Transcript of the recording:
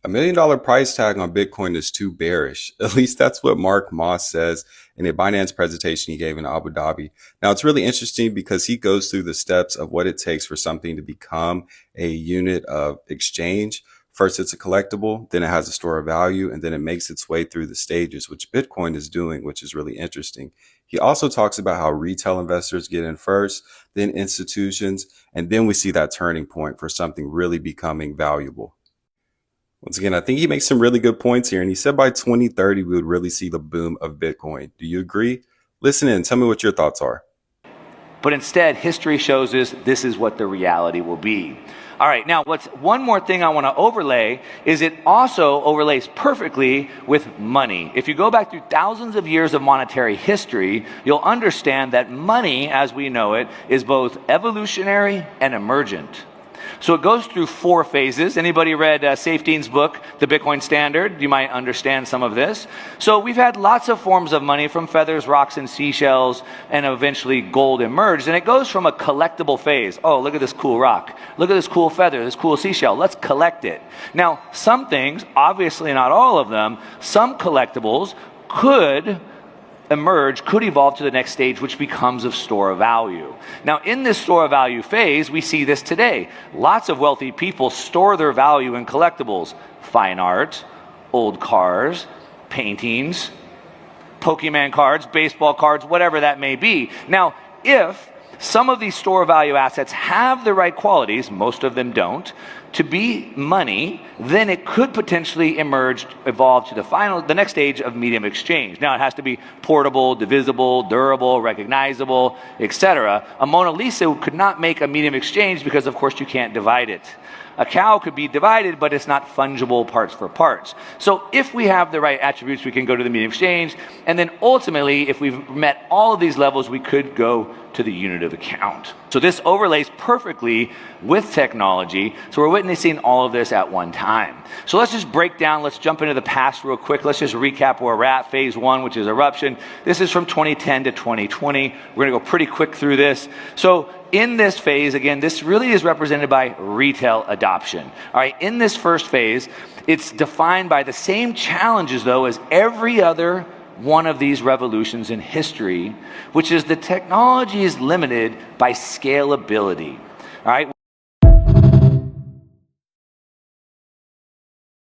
$1 million price tag on Bitcoin is too bearish. At least that's what Mark Moss says in a Binance presentation he gave in Abu Dhabi. Now, it's really interesting because he goes through the steps of what it takes for something to become a unit of exchange. First, it's a collectible, then it has a store of value, and then it makes its way through the stages, which Bitcoin is doing, which is really interesting. He also talks about how retail investors get in first, then institutions, and then we see that turning point for something really becoming valuable. Once again, I think he makes some really good points here. And he said by 2030, we would really see the boom of Bitcoin. Do you agree? Listen in. Tell me what your thoughts are. But instead, history shows us this is what the reality will be. All right, now what's one more thing I want to overlay is it also overlays perfectly with money. If you go back through thousands of years of monetary history, you'll understand that money, as we know it, is both evolutionary and emergent. So it goes through 4 phases. Anybody read Safeteen's book, The Bitcoin Standard? You might understand some of this. So we've had lots of forms of money, from feathers, rocks, and seashells, and eventually gold emerged. And it goes from a collectible phase. Oh, look at this cool rock. Look at this cool feather, this cool seashell. Let's collect it. Now, some things, obviously not all of them, some collectibles could evolve to the next stage, which becomes of store of value. Now, in this store of value phase, we see this today. Lots of wealthy people store their value in collectibles, fine art, old cars, paintings, Pokemon cards, baseball cards, whatever that may be. Now, if some of these store value assets have the right qualities, most of them don't, to be money, then it could potentially evolve to the next stage of medium exchange. Now, it has to be portable, divisible, durable, recognizable, etc. A Mona Lisa could not make a medium exchange because, of course, you can't divide it. A cow could be divided, but it's not fungible parts for parts. So if we have the right attributes, we can go to the medium exchange. And then ultimately, if we've met all of these levels, we could go to the unit of account. So this overlays perfectly with technology. So we're witnessing all of this at one time. So let's just break down. Let's jump into the past real quick. Let's just recap where we're at. Phase 1, which is eruption. This is from 2010 to 2020. We're going to go pretty quick through this. So in this phase, again, this really is represented by retail adoption. All right, in this first phase, it's defined by the same challenges, though, as every other one of these revolutions in history, which is the technology is limited by scalability. All right,